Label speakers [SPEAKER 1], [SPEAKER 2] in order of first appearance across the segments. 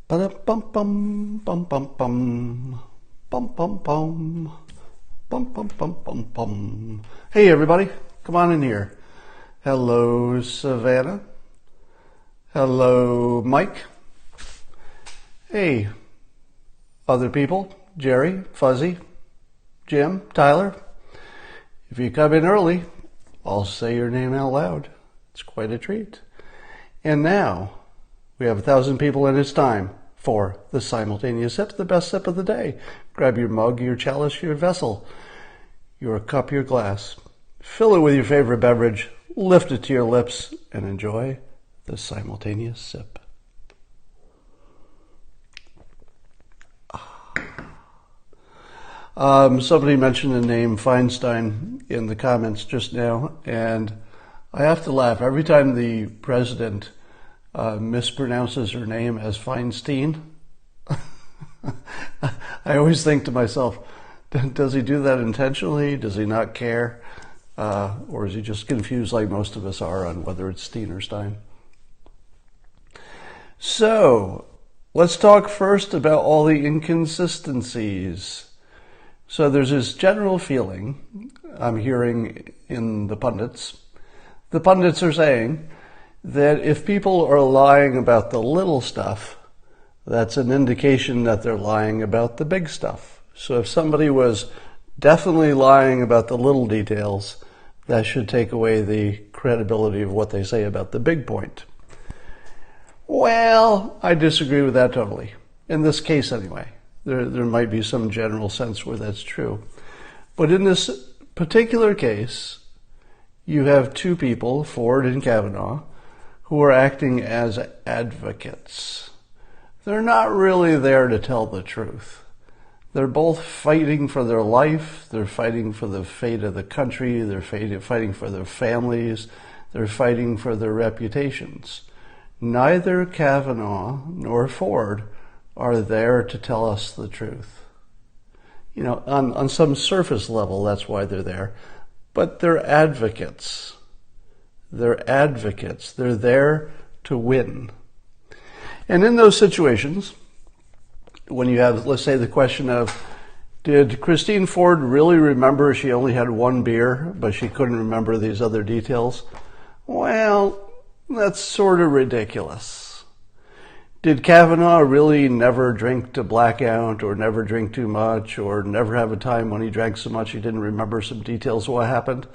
[SPEAKER 1] Ba-da-bum-bum, bum-bum-bum, bum-bum-bum, bum-bum-bum-bum-bum. Hey, everybody, come on in here. Hello, Savannah. Hello, Mike. Hey, other people, Jerry, Fuzzy, Jim, Tyler. If you come in early, I'll say your name out loud. It's quite a treat. And now, we have 1,000 people, and it's time for the simultaneous sip, the best sip of the day. Grab your mug, your chalice, your vessel, your cup, your glass. Fill it with your favorite beverage, lift it to your lips, and enjoy the simultaneous sip. Somebody mentioned the name Feinstein in the comments just now, and I have to laugh every time the president mispronounces her name as Feinstein. I always think to myself, does he do that intentionally? Does he not care? Or is he just confused like most of us are on whether it's Steen or Stein? So, let's talk first about all the inconsistencies. So there's this general feeling I'm hearing in the pundits. The pundits are saying that if people are lying about the little stuff, that's an indication that they're lying about the big stuff. So if somebody was definitely lying about the little details, that should take away the credibility of what they say about the big point. Well, I disagree with that totally. In this case anyway. There might be some general sense where that's true. But in this particular case, you have two people, Ford and Kavanaugh, who are acting as advocates. They're not really there to tell the truth. They're both fighting for their life. They're fighting for the fate of the country. They're fighting for their families. They're fighting for their reputations. Neither Kavanaugh nor Ford are there to tell us the truth. You know, on some surface level, that's why they're there. But they're advocates. They're advocates. They're there to win. And in those situations, when you have, let's say, the question of, did Christine Ford really remember she only had one beer, but she couldn't remember these other details? Well, that's sort of ridiculous. Did Kavanaugh really never drink to blackout, or never drink too much, or never have a time when he drank so much he didn't remember some details of what happened?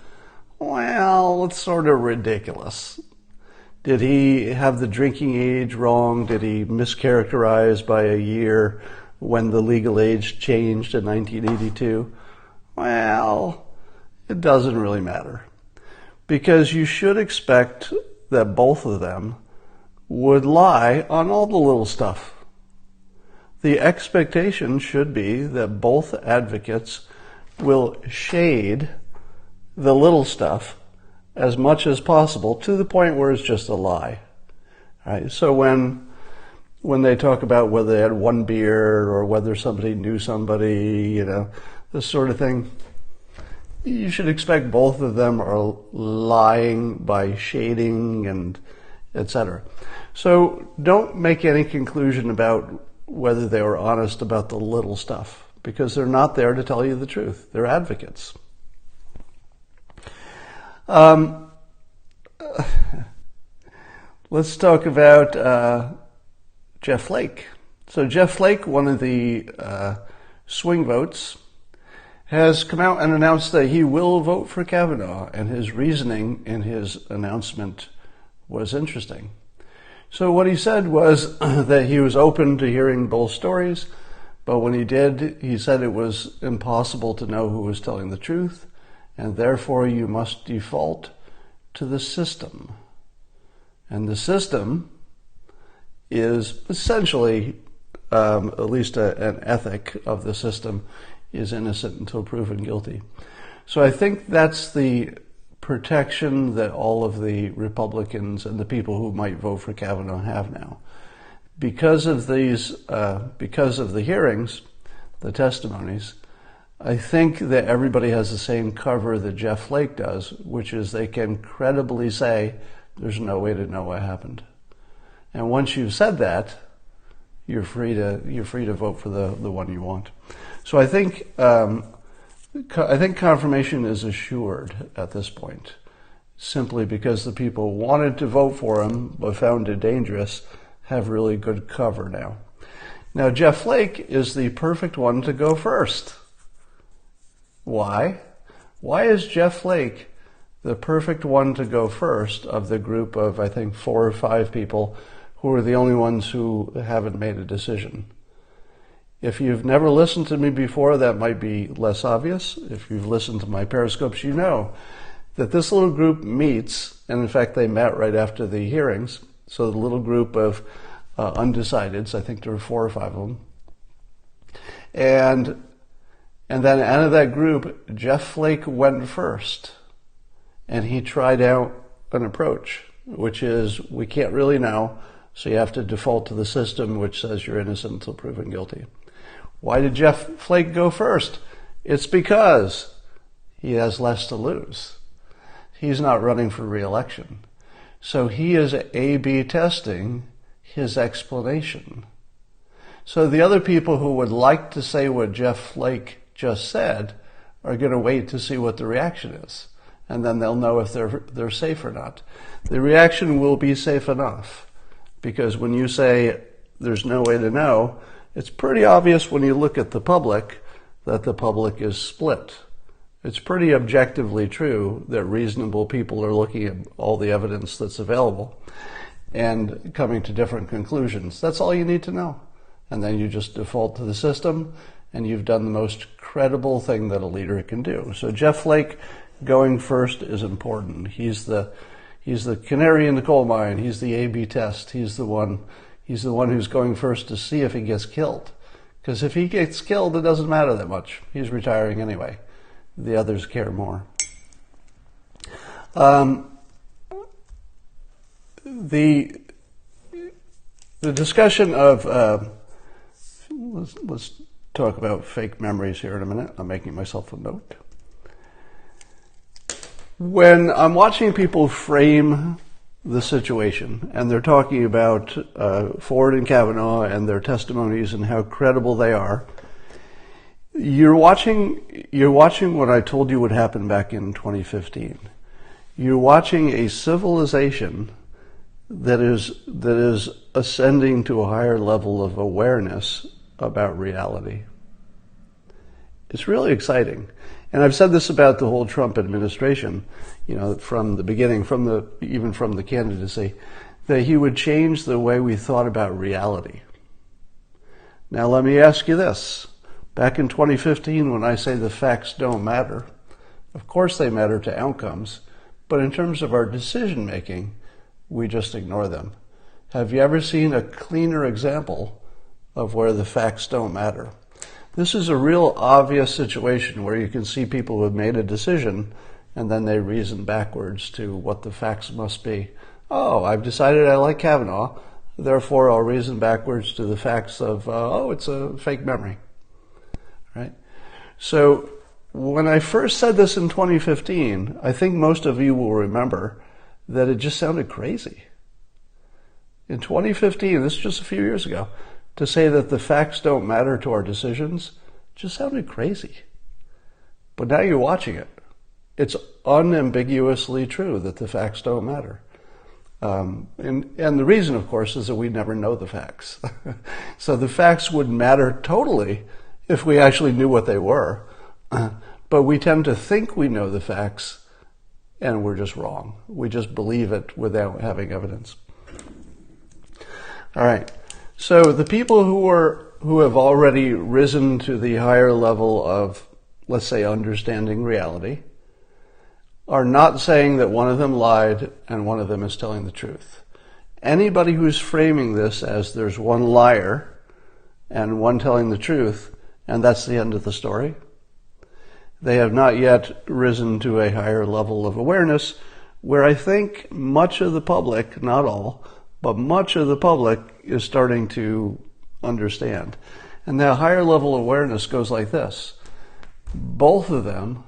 [SPEAKER 1] Well, it's sort of ridiculous. Did he have the drinking age wrong? Did he mischaracterize by a year when the legal age changed in 1982? Well, it doesn't really matter. Because you should expect that both of them would lie on all the little stuff. The expectation should be that both advocates will shade the little stuff as much as possible to the point where it's just a lie. Right? So when they talk about whether they had one beer or whether somebody knew somebody, you know, this sort of thing, you should expect both of them are lying by shading and etc. So don't make any conclusion about whether they were honest about the little stuff, because they're not there to tell you the truth. They're advocates. Let's talk about Jeff Flake. So Jeff Flake, one of the swing votes, has come out and announced that he will vote for Kavanaugh, and his reasoning in his announcement was interesting. So what he said was that he was open to hearing both stories, but when he did, he said it was impossible to know who was telling the truth, and therefore you must default to the system. And the system is essentially, at least an ethic of the system, is innocent until proven guilty. So I think that's the protection that all of the Republicans and the people who might vote for Kavanaugh have now. Because of these, because of the hearings, the testimonies, I think that everybody has the same cover that Jeff Flake does, which is they can credibly say there's no way to know what happened. And once you've said that, you're free to vote for the one you want. So I think confirmation is assured at this point, simply because the people wanted to vote for him but found it dangerous have really good cover now. Now, Jeff Flake is the perfect one to go first. Why? Why is Jeff Flake the perfect one to go first of the group of, I think, 4 or 5 people who are the only ones who haven't made a decision? If you've never listened to me before, that might be less obvious. If you've listened to my Periscopes, you know that this little group meets, and in fact they met right after the hearings. So the little group of undecideds, I think there were 4 or 5 of them. And then out of that group, Jeff Flake went first. And he tried out an approach, which is, we can't really know, so you have to default to the system which says you're innocent until proven guilty. Why did Jeff Flake go first? It's because he has less to lose. He's not running for re-election. So he is A/B testing his explanation. So the other people who would like to say what Jeff Flake just said are going to wait to see what the reaction is. And then they'll know if they're safe or not. The reaction will be safe enough, because when you say there's no way to know, it's pretty obvious when you look at the public that the public is split. It's pretty objectively true that reasonable people are looking at all the evidence that's available and coming to different conclusions. That's all you need to know. And then you just default to the system, and you've done the most credible thing that a leader can do. So Jeff Flake going first is important. He's the canary in the coal mine. He's the A/B test. He's the one who's going first to see if he gets killed. Because if he gets killed, it doesn't matter that much. He's retiring anyway. The others care more. The discussion of let's talk about fake memories here in a minute. I'm making myself a note. When I'm watching people frame the situation, and they're talking about Ford and Kavanaugh and their testimonies and how credible they are, you're watching what I told you would happen back in 2015. You're watching a civilization that is ascending to a higher level of awareness about reality. It's really exciting. And I've said this about the whole Trump administration, from the beginning, even from the candidacy, that he would change the way we thought about reality. Now let me ask you this. Back in 2015, when I say the facts don't matter, of course they matter to outcomes, but in terms of our decision making, we just ignore them. Have you ever seen a cleaner example of where the facts don't matter? This is a real obvious situation where you can see people who have made a decision and then they reason backwards to what the facts must be. Oh, I've decided I like Kavanaugh, therefore I'll reason backwards to the facts of, it's a fake memory. Right? So when I first said this in 2015, I think most of you will remember that it just sounded crazy. In 2015, this is just a few years ago, to say that the facts don't matter to our decisions just sounded crazy. But now you're watching it. It's unambiguously true that the facts don't matter. And the reason, of course, is that we never know the facts. So the facts would matter totally if we actually knew what they were. But we tend to think we know the facts, and we're just wrong. We just believe it without having evidence. All right. So the people who have already risen to the higher level of, let's say, understanding reality, are not saying that one of them lied and one of them is telling the truth. Anybody who's framing this as there's one liar and one telling the truth, and that's the end of the story, they have not yet risen to a higher level of awareness where I think much of the public, not all, but much of the public is starting to understand. And that higher level awareness goes like this. Both of them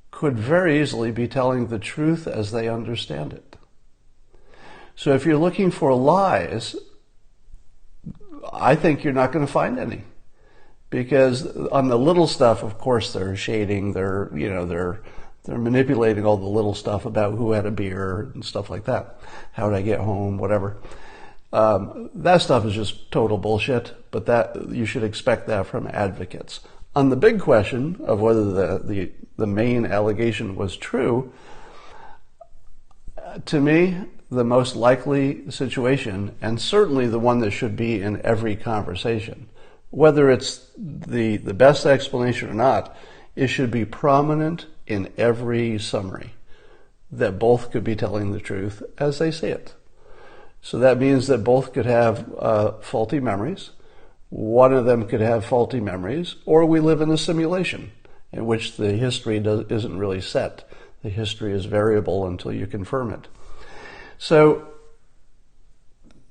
[SPEAKER 1] could very easily be telling the truth as they understand it. So if you're looking for lies, I think you're not going to find any. Because on the little stuff, of course, they're shading, they're manipulating all the little stuff about who had a beer and stuff like that. How did I get home, whatever. That stuff is just total bullshit, but that you should expect that from advocates. On the big question of whether the main allegation was true, to me, the most likely situation, and certainly the one that should be in every conversation, whether it's the best explanation or not, it should be prominent in every summary that both could be telling the truth as they see it. So that means that both could have faulty memories. One of them could have faulty memories, or we live in a simulation in which the history isn't really set. The history is variable until you confirm it. So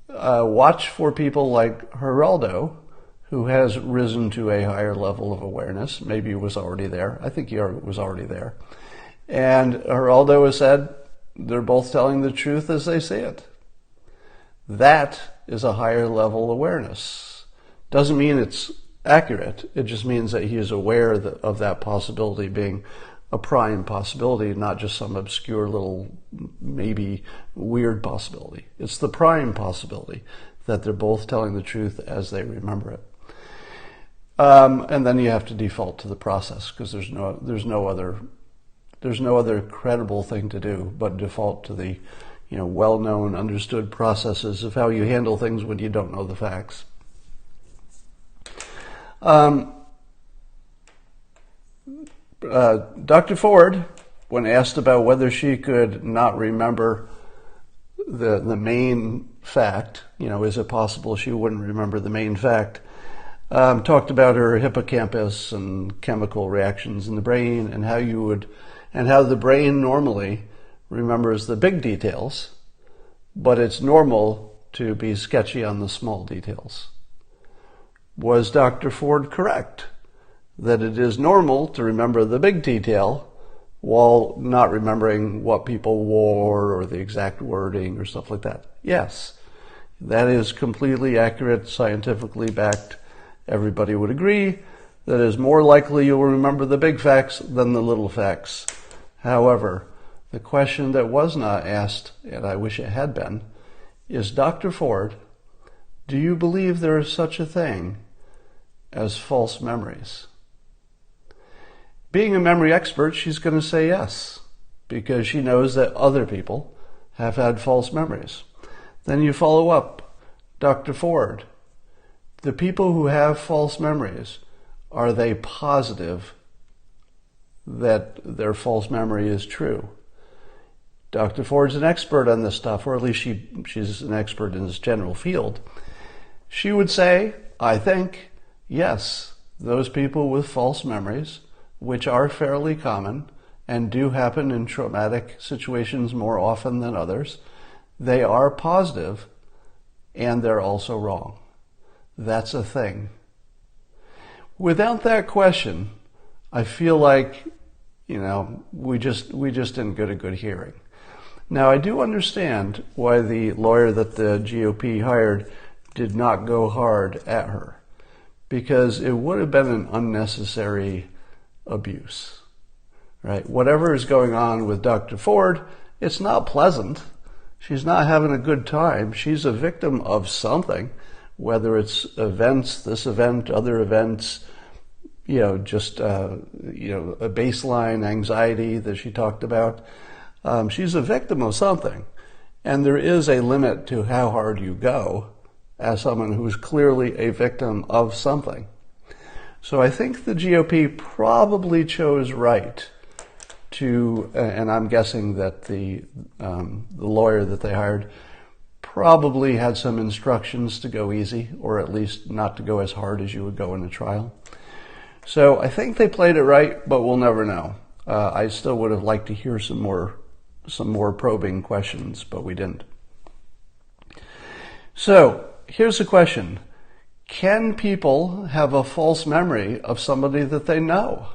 [SPEAKER 1] watch for people like Geraldo, who has risen to a higher level of awareness. Maybe he was already there. I think he was already there. And Geraldo has said they're both telling the truth as they see it. That is a higher level awareness. Doesn't mean it's accurate. It just means that he is aware of that possibility being a prime possibility, not just some obscure little, maybe weird possibility. It's the prime possibility that they're both telling the truth as they remember it. And then you have to default to the process, because there's no other credible thing to do but default to the well-known, understood processes of how you handle things when you don't know the facts. Dr. Ford, when asked about whether she could not remember the main fact, is it possible she wouldn't remember the main fact, talked about her hippocampus and chemical reactions in the brain and how the brain normally remembers the big details, but it's normal to be sketchy on the small details. Was Dr. Ford correct that it is normal to remember the big detail while not remembering what people wore or the exact wording or stuff like that? Yes, that is completely accurate, scientifically backed. Everybody would agree that it is more likely you will remember the big facts than the little facts. However, the question that was not asked, and I wish it had been, is, Dr. Ford, do you believe there is such a thing as false memories? Being a memory expert, she's going to say yes, because she knows that other people have had false memories. Then you follow up, Dr. Ford, the people who have false memories, are they positive that their false memory is true? Dr. Ford's an expert on this stuff, or at least she's an expert in this general field. She would say, I think, yes, those people with false memories, which are fairly common and do happen in traumatic situations more often than others, they are positive and they're also wrong. That's a thing. Without that question, I feel like, we just didn't get a good hearing. Now, I do understand why the lawyer that the GOP hired did not go hard at her, because it would have been an unnecessary abuse, right? Whatever is going on with Dr. Ford, it's not pleasant. She's not having a good time. She's a victim of something, whether it's events, this event, other events, just a baseline anxiety that she talked about. She's a victim of something. And there is a limit to how hard you go as someone who's clearly a victim of something. So I think the GOP probably chose right to, and I'm guessing that the lawyer that they hired probably had some instructions to go easy, or at least not to go as hard as you would go in a trial. So I think they played it right, but we'll never know. I still would have liked to hear some more probing questions, but we didn't. So here's the question. Can people have a false memory of somebody that they know?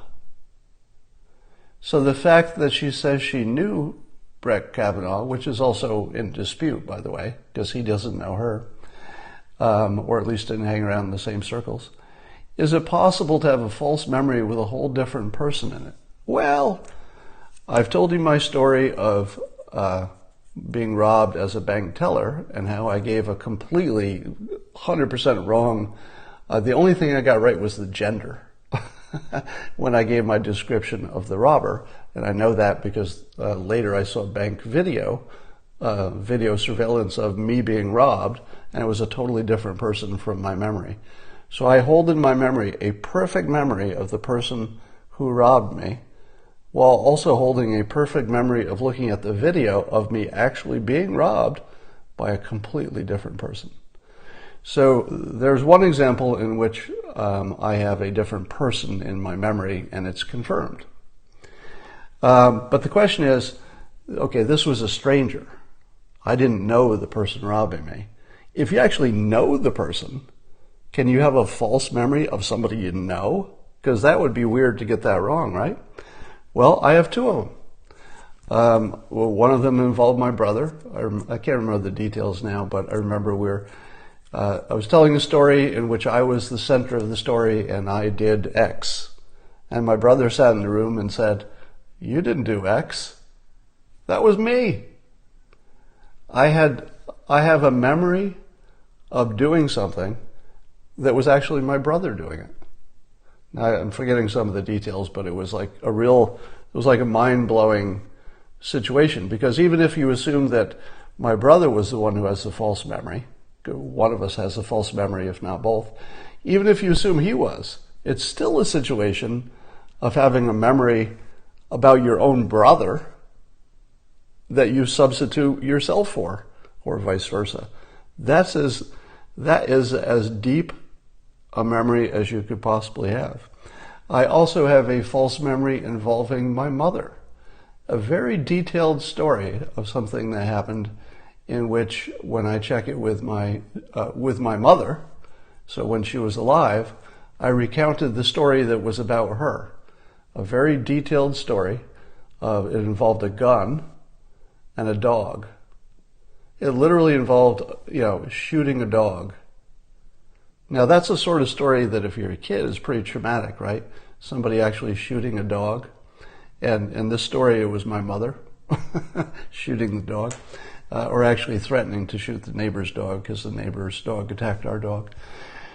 [SPEAKER 1] So the fact that she says she knew Brett Kavanaugh, which is also in dispute, by the way, because he doesn't know her, or at least didn't hang around in the same circles. Is it possible to have a false memory with a whole different person in it? Well, I've told you my story of being robbed as a bank teller and how I gave a completely 100% wrong. The only thing I got right was the gender when I gave my description of the robber. And I know that because later I saw bank video surveillance of me being robbed, and it was a totally different person from my memory. So I hold in my memory a perfect memory of the person who robbed me, while also holding a perfect memory of looking at the video of me actually being robbed by a completely different person. So there's one example in which I have a different person in my memory, and it's confirmed. But the question is, okay, this was a stranger. I didn't know the person robbing me. If you actually know the person, can you have a false memory of somebody you know? Because that would be weird to get that wrong, right? Well, I have two of them. One of them involved my brother. I can't remember the details now, but I remember I was telling a story in which I was the center of the story and I did X. And my brother sat in the room and said, "You didn't do X. That was me." I have a memory of doing something that was actually my brother doing it. Now, I'm forgetting some of the details, but it was like a mind-blowing situation, because even if you assume that my brother was the one who has the false memory, one of us has a false memory, if not both, even if you assume he was, it's still a situation of having a memory about your own brother that you substitute yourself for, or vice versa. That is as deep a memory as you could possibly have. I also have a false memory involving my mother. A very detailed story of something that happened in which, when I check it with my mother, so when she was alive, I recounted the story that was about her. A very detailed story. It involved a gun and a dog. It literally involved, shooting a dog. Now, that's a sort of story that if you're a kid is pretty traumatic, right? Somebody actually shooting a dog. And in this story, it was my mother shooting the dog, or actually threatening to shoot the neighbor's dog because the neighbor's dog attacked our dog.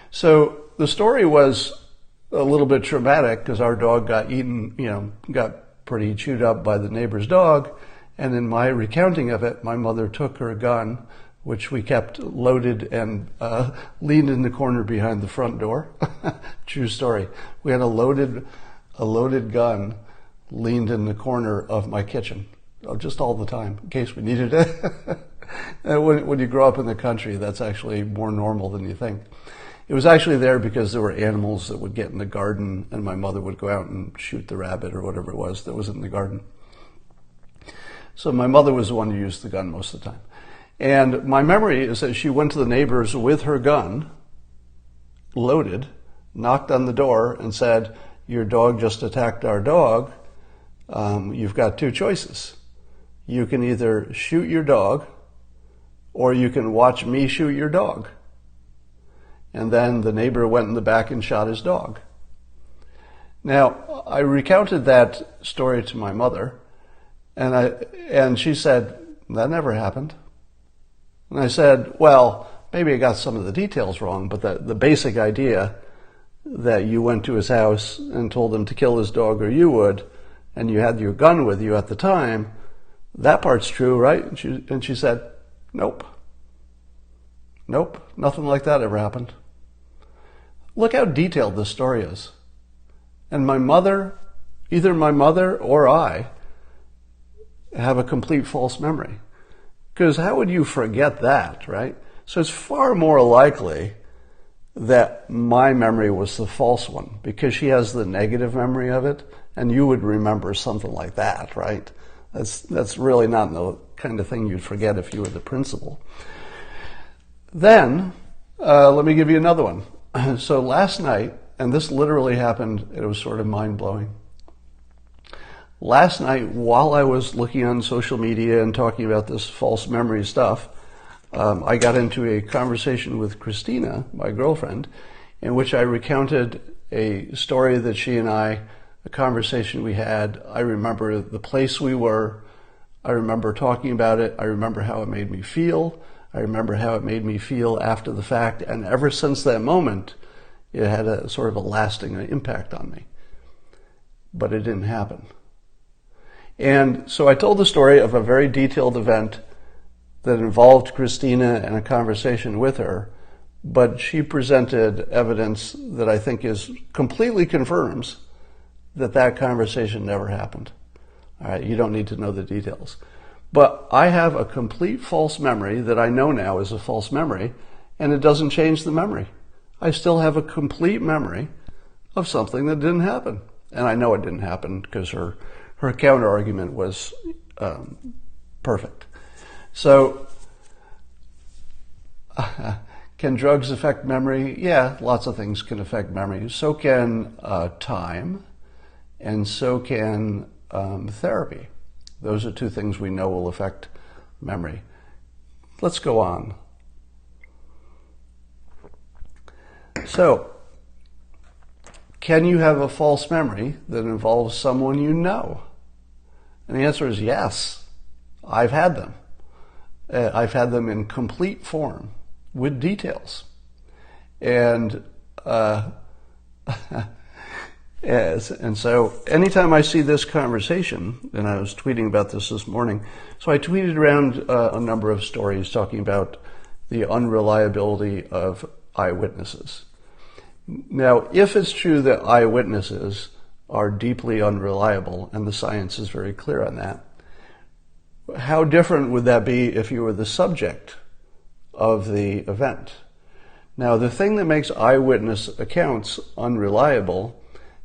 [SPEAKER 1] So the story was a little bit traumatic because our dog got eaten, got pretty chewed up by the neighbor's dog. And in my recounting of it, my mother took her gun, which we kept loaded, and leaned in the corner behind the front door. True story. We had a loaded gun leaned in the corner of my kitchen, just all the time, in case we needed it. And when you grow up in the country, that's actually more normal than you think. It was actually there because there were animals that would get in the garden, and my mother would go out and shoot the rabbit or whatever it was that was in the garden. So my mother was the one who used the gun most of the time. And my memory is that she went to the neighbors with her gun, loaded, knocked on the door and said, "Your dog just attacked our dog. You've got two choices. You can either shoot your dog or you can watch me shoot your dog." And then the neighbor went in the back and shot his dog. Now, I recounted that story to my mother, and she said, "That never happened." And I said, "Well, maybe I got some of the details wrong, but the basic idea that you went to his house and told him to kill his dog, or you would, and you had your gun with you at the time, that part's true, right?" And she said, "Nope. Nope, nothing like that ever happened." Look how detailed this story is. And my mother, either my mother or I, have a complete false memory. Because how would you forget that, right? So it's far more likely that my memory was the false one, because she has the negative memory of it, and you would remember something like that, right? That's really not the kind of thing you'd forget if you were the principal. Then, let me give you another one. So last night, and this literally happened, it was sort of mind-blowing. Last night, while I was looking on social media and talking about this false memory stuff, I got into a conversation with Christina, my girlfriend, in which I recounted a story that she and I, a conversation we had. I remember the place we were. I remember talking about it. I remember how it made me feel. I remember how it made me feel after the fact. And ever since that moment, it had a sort of a lasting impact on me. But it didn't happen. And so I told the story of a very detailed event that involved Christina and a conversation with her, but she presented evidence that I think completely confirms that that conversation never happened. All right, you don't need to know the details. But I have a complete false memory that I know now is a false memory, and it doesn't change the memory. I still have a complete memory of something that didn't happen. And I know it didn't happen because her counter argument was perfect. So, can drugs affect memory? Yeah, lots of things can affect memory. So can time, and so can therapy. Those are two things we know will affect memory. Let's go on. So, can you have a false memory that involves someone you know? And the answer is yes. I've had them. I've had them in complete form with details. And yes, and so anytime I see this conversation, and I was tweeting about this morning, so I tweeted around a number of stories talking about the unreliability of eyewitnesses. Now, if it's true that eyewitnesses are deeply unreliable, and the science is very clear on that, how different would that be if you were the subject of the event? Now, the thing that makes eyewitness accounts unreliable,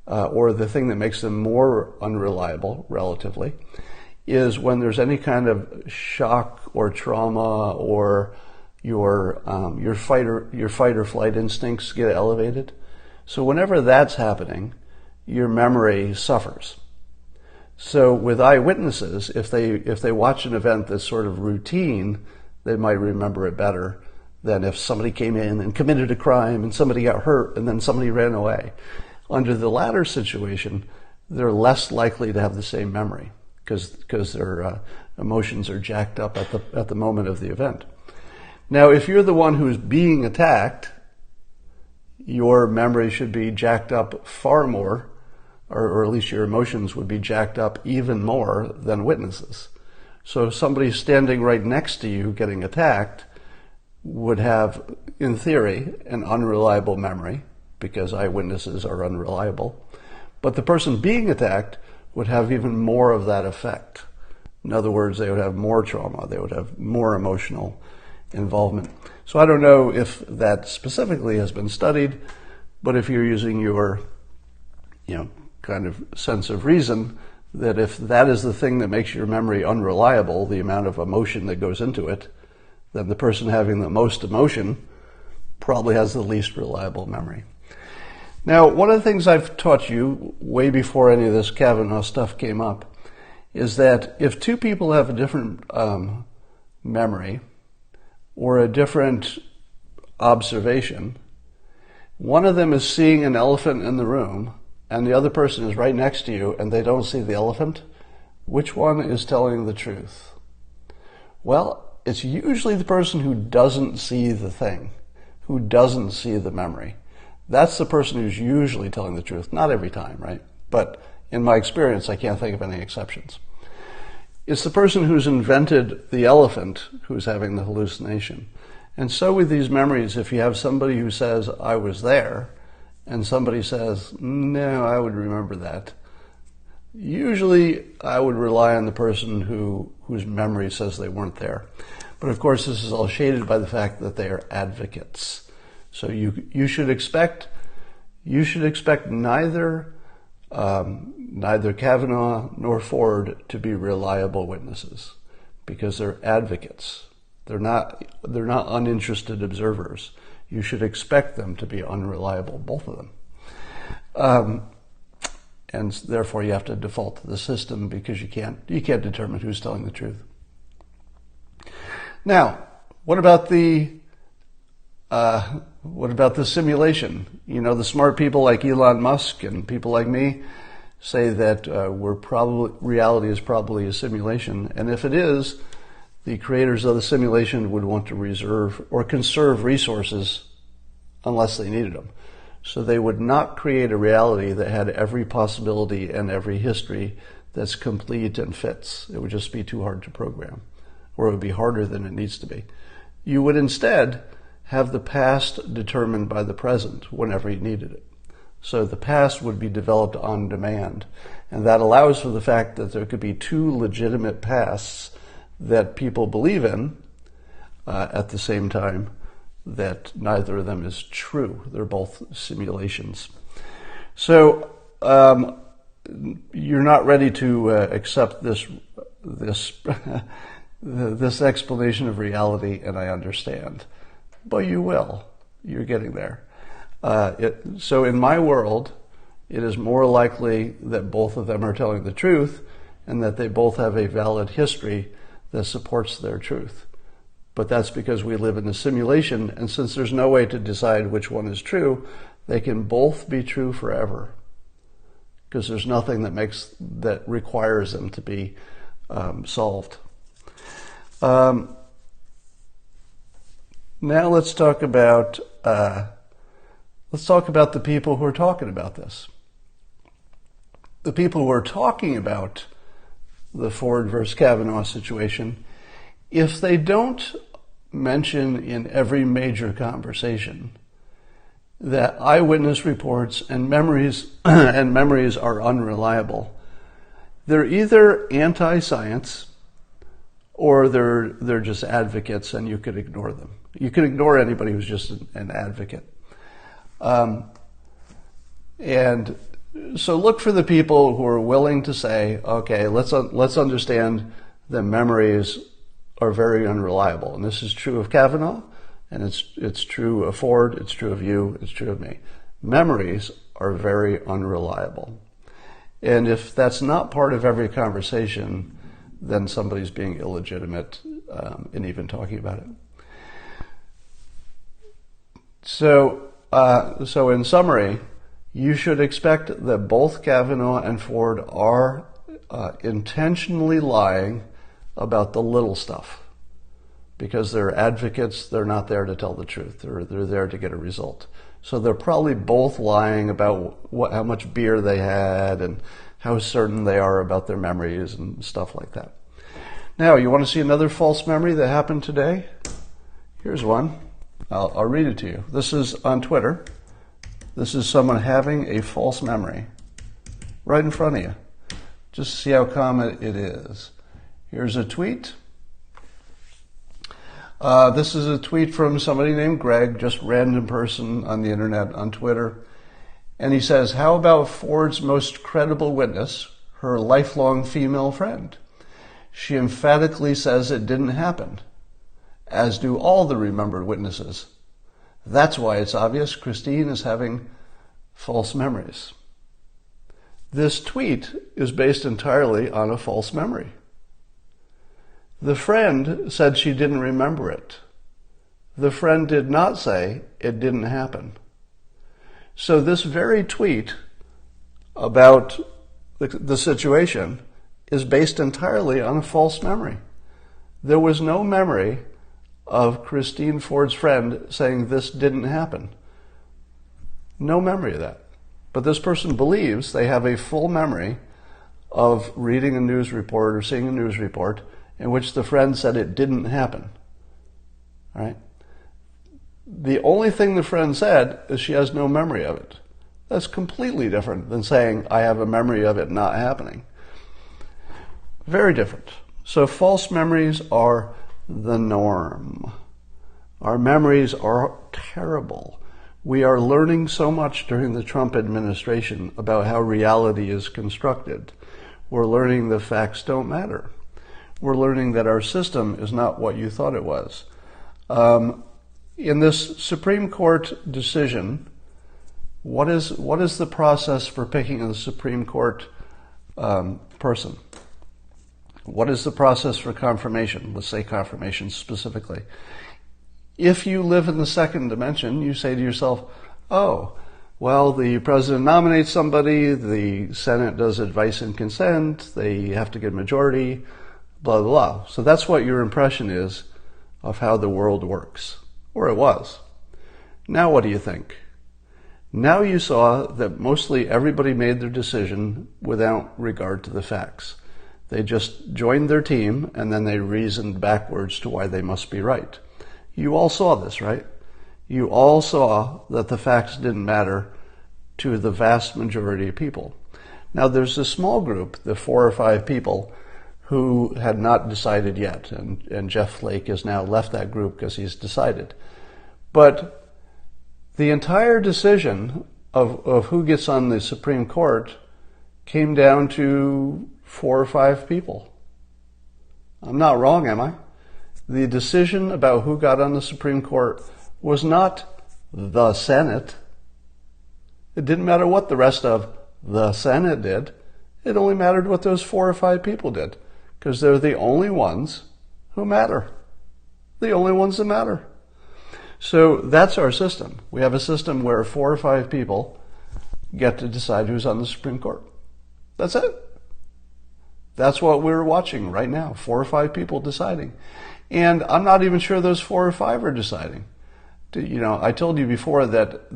[SPEAKER 1] or the thing that makes them more unreliable, relatively, is when there's any kind of shock or trauma, or your fight or flight instincts get elevated. So whenever that's happening, your memory suffers. So with eyewitnesses, if they watch an event that's sort of routine, they might remember it better than if somebody came in and committed a crime and somebody got hurt and then somebody ran away. Under the latter situation, they're less likely to have the same memory because their emotions are jacked up at the moment of the event. Now, if you're the one who's being attacked, your memory should be jacked up far more, or at least your emotions would be jacked up even more than witnesses. So if somebody standing right next to you getting attacked would have, in theory, an unreliable memory, because eyewitnesses are unreliable, but the person being attacked would have even more of that effect. In other words, they would have more trauma, they would have more emotional involvement. So I don't know if that specifically has been studied, but if you're using your, kind of sense of reason, that if that is the thing that makes your memory unreliable, the amount of emotion that goes into it, then the person having the most emotion probably has the least reliable memory. Now, one of the things I've taught you way before any of this Kavanaugh stuff came up is that if two people have a different memory or a different observation, one of them is seeing an elephant in the room and the other person is right next to you and they don't see the elephant, which one is telling the truth? Well, it's usually the person who doesn't see the thing, who doesn't see the memory. That's the person who's usually telling the truth. Not every time, right? But in my experience, I can't think of any exceptions. It's the person who's invented the elephant who's having the hallucination. And so with these memories, if you have somebody who says, I was there, and somebody says, no, I would remember that, usually I would rely on the person whose memory says they weren't there. But of course, this is all shaded by the fact that they are advocates. So you should expect neither Kavanaugh nor Ford to be reliable witnesses because they're advocates. They're not uninterested observers. You should expect them to be unreliable, both of them. And therefore you have to default to the system because you can't determine who's telling the truth. Now, What about the simulation? You know, the smart people like Elon Musk and people like me say that reality is probably a simulation, and if it is, the creators of the simulation would want to reserve or conserve resources unless they needed them. So they would not create a reality that had every possibility and every history that's complete and fits. It would just be too hard to program, or it would be harder than it needs to be. You would instead have the past determined by the present whenever you needed it. So the past would be developed on demand. And that allows for the fact that there could be two legitimate pasts that people believe in at the same time, that neither of them is true. They're both simulations. So you're not ready to accept this this explanation of reality, and I understand. But you will. You're getting there. So in my world, it is more likely that both of them are telling the truth and that they both have a valid history that supports their truth. But that's because we live in a simulation, and since there's no way to decide which one is true, they can both be true forever, because there's nothing that requires them to be solved. Now let's talk about the people who are talking about this. The people who are talking about the Ford versus Kavanaugh situation, if they don't mention in every major conversation that eyewitness reports and memories are unreliable, they're either anti-science or they're just advocates, and you could ignore them. You can ignore anybody who's just an advocate. And so look for the people who are willing to say, okay, let's understand that memories are very unreliable. And this is true of Kavanaugh, and it's true of Ford, it's true of you, it's true of me. Memories are very unreliable. And if that's not part of every conversation, then somebody's being illegitimate in even talking about it. So in summary, you should expect that both Kavanaugh and Ford are intentionally lying about the little stuff, because they're advocates. They're not there to tell the truth. They're there to get a result. So they're probably both lying about how much beer they had and how certain they are about their memories and stuff like that. Now, you want to see another false memory that happened today? Here's one. I'll read it to you. This is on Twitter. This is someone having a false memory right in front of you. Just see how common it is. Here's a tweet. This is a tweet from somebody named Greg, just random person on the internet, on Twitter. And he says, how about Ford's most credible witness, her lifelong female friend? She emphatically says it didn't happen, as do all the remembered witnesses. That's why it's obvious Christine is having false memories. This tweet is based entirely on a false memory. The friend said she didn't remember it. The friend did not say it didn't happen. So this very tweet about the situation is based entirely on a false memory. There was no memory of Christine Ford's friend saying this didn't happen. No memory of that. But this person believes they have a full memory of reading a news report or seeing a news report in which the friend said it didn't happen. All right? The only thing the friend said is she has no memory of it. That's completely different than saying I have a memory of it not happening. Very different. So false memories are the norm. Our memories are terrible. We are learning so much during the Trump administration about how reality is constructed. We're learning the facts don't matter. We're learning that our system is not what you thought it was. In this Supreme Court decision, what is the process for picking a Supreme Court person? What is the process for confirmation? Let's say confirmation specifically. If you live in the second dimension, you say to yourself, oh, well, the president nominates somebody, the Senate does advice and consent, they have to get a majority, blah, blah, blah. So that's what your impression is of how the world works, or it was. Now what do you think? Now you saw that mostly everybody made their decision without regard to the facts. They just joined their team and then they reasoned backwards to why they must be right. You all saw this, right? You all saw that the facts didn't matter to the vast majority of people. Now there's a small group, the 4 or 5 people, who had not decided yet, and Jeff Flake has now left that group because he's decided. But the entire decision of who gets on the Supreme Court came down to 4 or 5 people. I'm not wrong, am I? The decision about who got on the Supreme Court was not the Senate. It didn't matter what the rest of the Senate did. It only mattered what those 4 or 5 people did, because they're the only ones who matter. The only ones that matter. So that's our system. We have a system where 4 or 5 people get to decide who's on the Supreme Court. That's it. That's what we're watching right now, 4 or 5 people deciding. And I'm not even sure those 4 or 5 are deciding. You know, I told you before that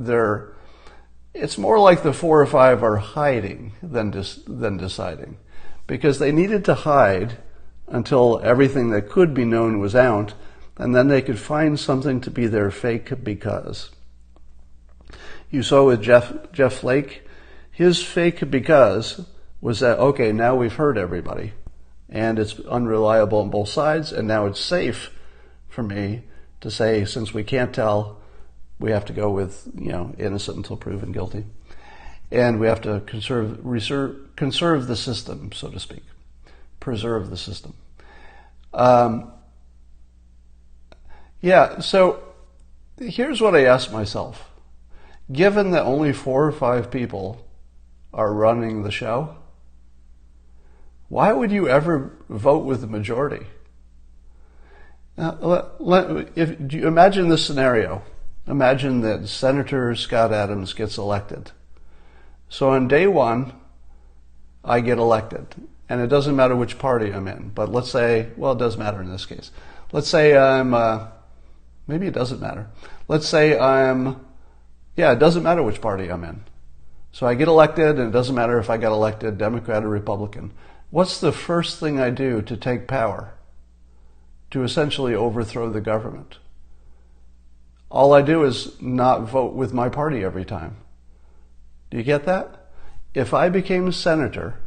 [SPEAKER 1] it's more like the 4 or 5 are hiding than deciding, because they needed to hide until everything that could be known was out, and then they could find something to be their fake because. You saw with Jeff Flake, his fake because was that, okay, now we've heard everybody, and it's unreliable on both sides, and now it's safe for me to say, since we can't tell, we have to go with, innocent until proven guilty. And we have to conserve the system, so to speak. Preserve the system. So here's what I asked myself. Given that only 4 or 5 people are running the show, why would you ever vote with the majority? Now, if you imagine this scenario. Imagine that Senator Scott Adams gets elected. So on day 1, I get elected. And it doesn't matter which party I'm in. But let's say, well, it does matter in this case. Let's say I'm, maybe it doesn't matter. Let's say it doesn't matter which party I'm in. So I get elected, and it doesn't matter if I got elected Democrat or Republican. What's the first thing I do to take power? To essentially overthrow the government. All I do is not vote with my party every time. Do you get that? If I became a senator,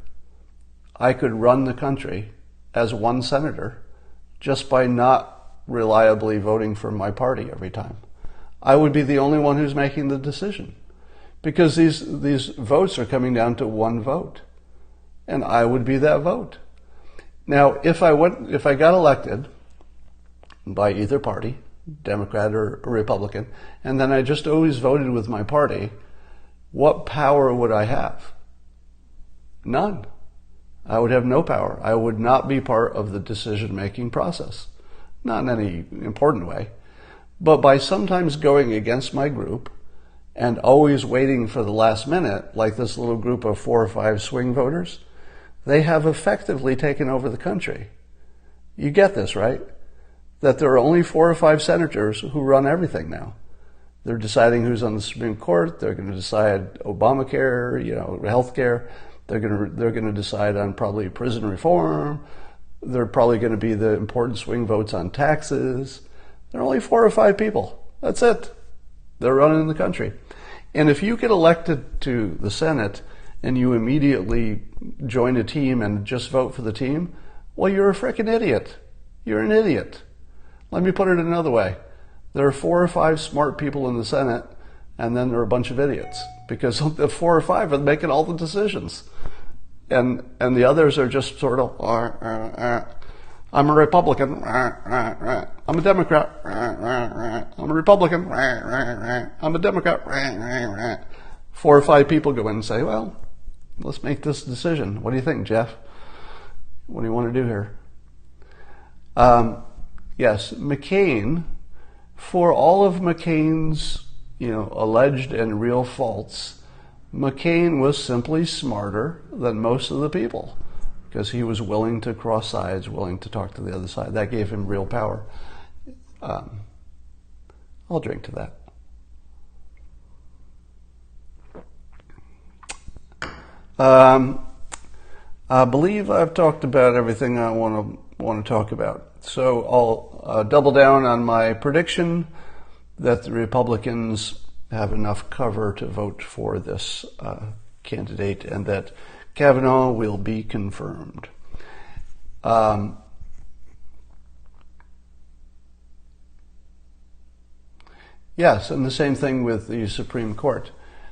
[SPEAKER 1] I could run the country as one senator just by not reliably voting for my party every time. I would be the only one who's making the decision, because these votes are coming down to one vote, and I would be that vote. Now, if I got elected by either party, Democrat or Republican, and then I just always voted with my party, what power would I have? None. I would have no power. I would not be part of the decision-making process. Not in any important way. But by sometimes going against my group and always waiting for the last minute, like this little group of 4 or 5 swing voters, they have effectively taken over the country. You get this, right? That there are only 4 or 5 senators who run everything now. They're deciding who's on the Supreme Court. They're going to decide Obamacare, health care. They're going to decide on probably prison reform. They're probably going to be the important swing votes on taxes. There are only 4 or 5 people. That's it. They're running the country. And if you get elected to the Senate and you immediately join a team and just vote for the team, well, you're a frickin' idiot. You're an idiot. Let me put it another way. There are 4 or 5 smart people in the Senate, and then there are a bunch of idiots, because the 4 or 5 are making all the decisions. And the others are just sort of, I'm a Republican, I'm a Democrat, I'm a Republican, I'm a Democrat. 4 or 5 people go in and say, well, let's make this decision. What do you think, Jeff? What do you want to do here? Yes, McCain, For all of McCain's, alleged and real faults, McCain was simply smarter than most of the people because he was willing to cross sides, willing to talk to the other side. That gave him real power. I'll drink to that. I believe I've talked about everything I want to talk about. So I'll double down on my prediction that the Republicans have enough cover to vote for this candidate and that Kavanaugh will be confirmed. Yes, and the same thing with the Supreme Court.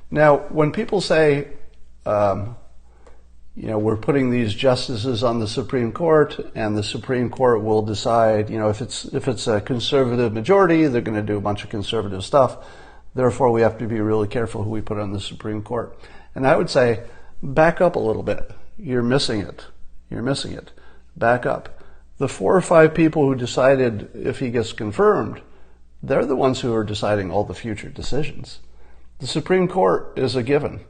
[SPEAKER 1] Now, when people say, we're putting these justices on the Supreme Court, and the Supreme Court will decide, if it's a conservative majority, they're going to do a bunch of conservative stuff. Therefore, we have to be really careful who we put on the Supreme Court. And I would say, back up a little bit. You're missing it. Back up. The 4 or 5 people who decided if he gets confirmed, they're the ones who are deciding all the future decisions. The Supreme Court is a given.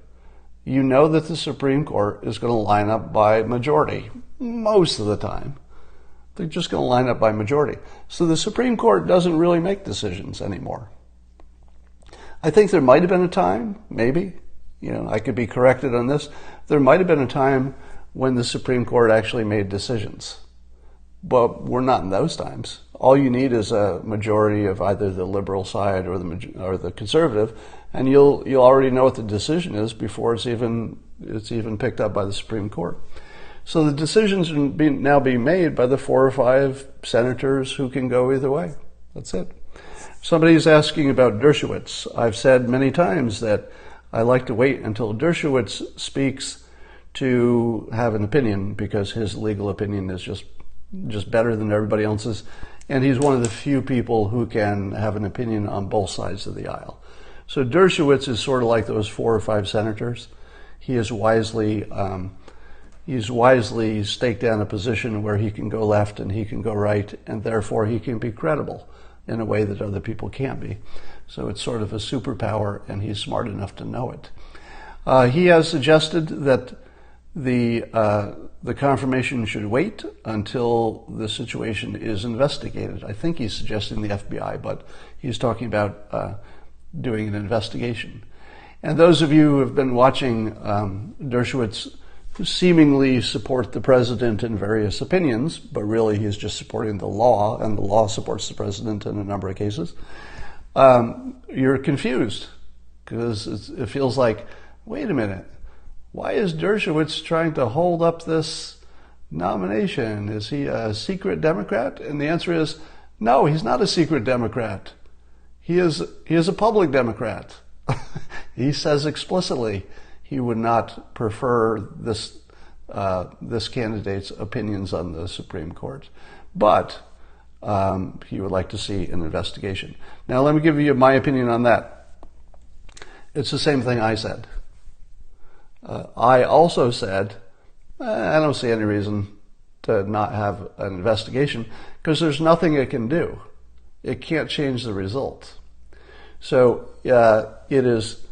[SPEAKER 1] You know that the Supreme Court is going to line up by majority most of the time. They're just going to line up by majority. So the Supreme Court doesn't really make decisions anymore. I think there might have been a time, maybe, I could be corrected on this, there might have been a time when the Supreme Court actually made decisions. But we're not in those times. All you need is a majority of either the liberal side or the conservative, and you'll already know what the decision is before it's even picked up by the Supreme Court. So the decisions are now being made by the 4 or 5 senators who can go either way. That's it. Somebody's asking about Dershowitz. I've said many times that I like to wait until Dershowitz speaks to have an opinion because his legal opinion is just better than everybody else's. And he's one of the few people who can have an opinion on both sides of the aisle. So Dershowitz is sort of like those 4 or 5 senators. He is wisely staked down a position where he can go left and he can go right, and therefore he can be credible in a way that other people can't be. So it's sort of a superpower, and he's smart enough to know it. He has suggested that the confirmation should wait until the situation is investigated. I think he's suggesting the FBI, but he's talking about doing an investigation. And those of you who have been watching Dershowitz seemingly support the president in various opinions, but really he's just supporting the law, and the law supports the president in a number of cases, you're confused because it feels like, wait a minute, why is Dershowitz trying to hold up this nomination? Is he a secret Democrat? And the answer is, no, he's not a secret Democrat. He is a public Democrat. He says explicitly he would not prefer this candidate's opinions on the Supreme Court, but he would like to see an investigation. Now, let me give you my opinion on that. It's the same thing I said. I also said, I don't see any reason to not have an investigation because there's nothing it can do. It can't change the result. So it is,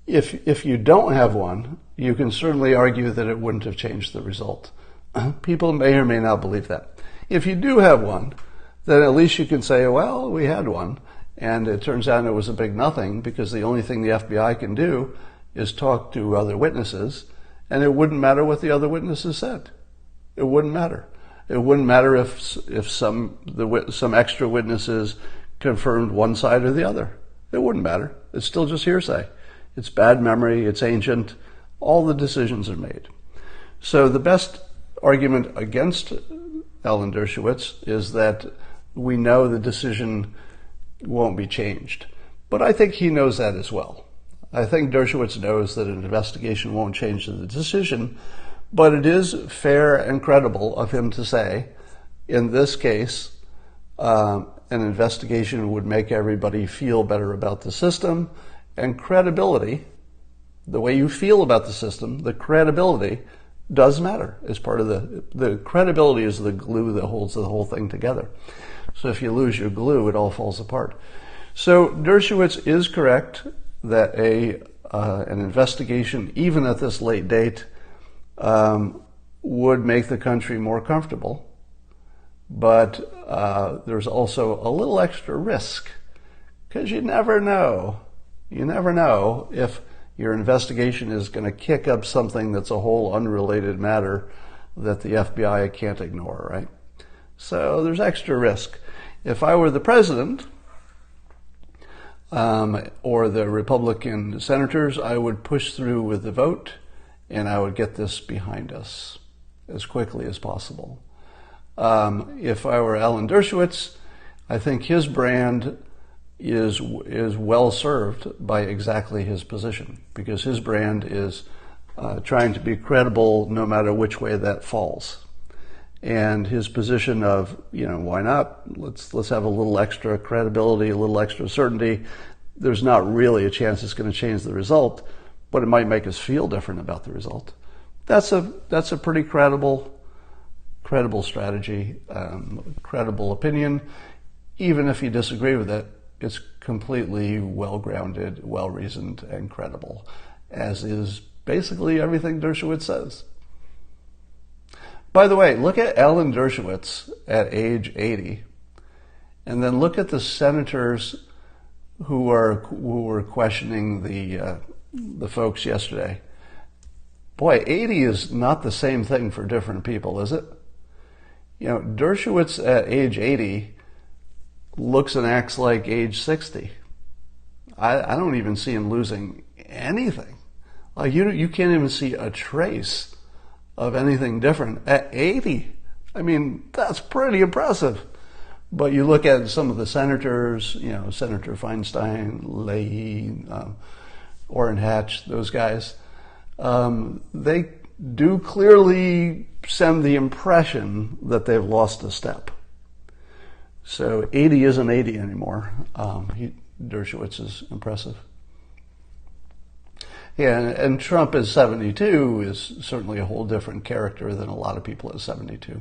[SPEAKER 1] if you don't have one, you can certainly argue that it wouldn't have changed the result. People may or may not believe that. If you do have one, then at least you can say, well, we had one, and it turns out it was a big nothing because the only thing the FBI can do is talk to other witnesses, and it wouldn't matter what the other witnesses said. It wouldn't matter. It wouldn't matter if some extra witnesses confirmed one side or the other. It wouldn't matter. It's still just hearsay. It's bad memory. It's ancient. All the decisions are made. So the best argument against Alan Dershowitz is that we know the decision won't be changed. But I think he knows that as well. I think Dershowitz knows that an investigation won't change the decision, but it is fair and credible of him to say, in this case, an investigation would make everybody feel better about the system, and credibility, the way you feel about the system, the credibility does matter. It's part of the credibility is the glue that holds the whole thing together. So if you lose your glue, it all falls apart. So Dershowitz is correct that an investigation, even at this late date, would make the country more comfortable. But there's also a little extra risk, because you never know. You never know if your investigation is going to kick up something that's a whole unrelated matter that the FBI can't ignore, right? So there's extra risk. If I were the president or the Republican senators, I would push through with the vote, and I would get this behind us as quickly as possible. If I were Alan Dershowitz, I think his brand is well served by exactly his position, because his brand is trying to be credible no matter which way that falls. And his position of, why not? Let's have a little extra credibility, a little extra certainty. There's not really a chance it's going to change the result, but it might make us feel different about the result. That's a pretty credible strategy, credible opinion. Even if you disagree with it, it's completely well-grounded, well-reasoned, and credible, as is basically everything Dershowitz says. By the way, look at Alan Dershowitz at age 80, and then look at the senators who were questioning the folks yesterday. Boy, 80 is not the same thing for different people, is it? Dershowitz at age 80 looks and acts like age 60. I don't even see him losing anything. Like you can't even see a trace of anything different at 80. I mean, that's pretty impressive. But you look at some of the senators, Senator Feinstein, Leahy, Orrin Hatch, those guys, they do clearly send the impression that they've lost a step. So 80 isn't 80 anymore. Dershowitz is impressive. Yeah, and Trump at 72 is certainly a whole different character than a lot of people at 72.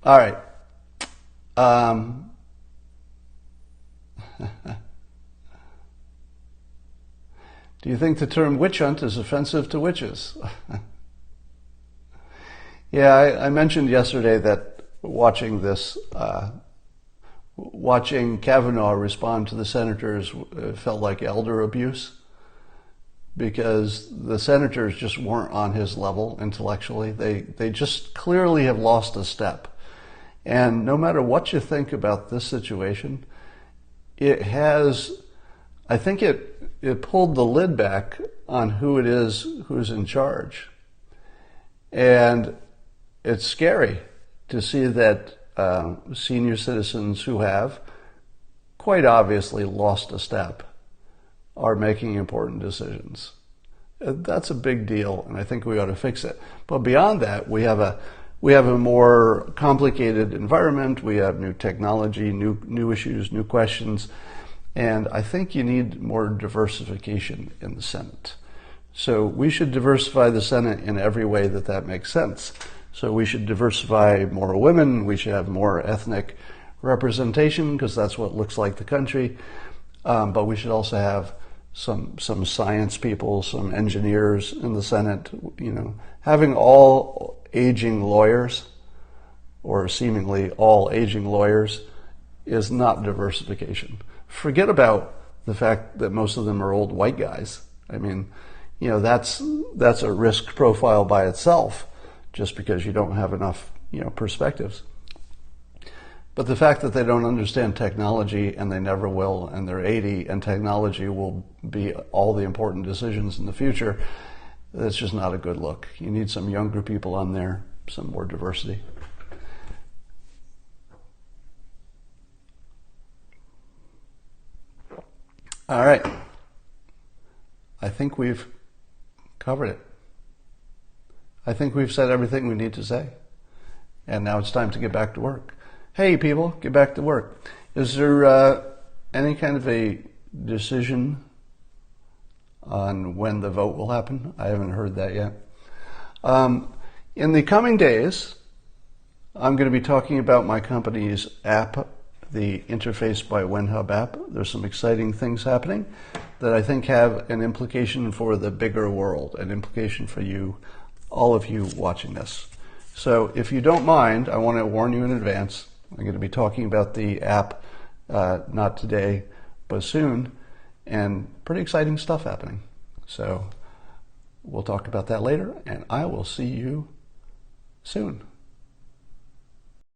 [SPEAKER 1] All right. Do you think the term witch hunt is offensive to witches? Yeah, I mentioned yesterday that watching Kavanaugh respond to the senators felt like elder abuse, because the senators just weren't on his level intellectually. They just clearly have lost a step. And no matter what you think about this situation, I think it pulled the lid back on who it is who's in charge. And it's scary to see that senior citizens who have quite obviously lost a step are making important decisions. That's a big deal, and I think we ought to fix it. But beyond that, we have a more complicated environment. We have new technology, new issues, new questions, and I think you need more diversification in the Senate. So we should diversify the Senate in every way that makes sense. So we should diversify more women. We should have more ethnic representation, because that's what looks like the country. But we should also have some science people, some engineers in the Senate. Having all aging lawyers, or seemingly all aging lawyers, is not diversification. Forget about the fact that most of them are old white guys. I mean, that's a risk profile by itself, just because you don't have enough, perspectives. But the fact that they don't understand technology, and they never will, and they're 80, and technology will be all the important decisions in the future, that's just not a good look. You need some younger people on there, some more diversity. All right. I think we've covered it. I think we've said everything we need to say. And now it's time to get back to work. Hey, people, get back to work. Is there any kind of a decision on when the vote will happen. I haven't heard that yet. In the coming days, I'm going to be talking about my company's app, the Interface by WhenHub app. There's some exciting things happening that I think have an implication for the bigger world, an implication for you, all of you watching this. So if you don't mind, I want to warn you in advance. I'm going to be talking about the app, not today, but soon, and pretty exciting stuff happening. So we'll talk about that later, and I will see you soon.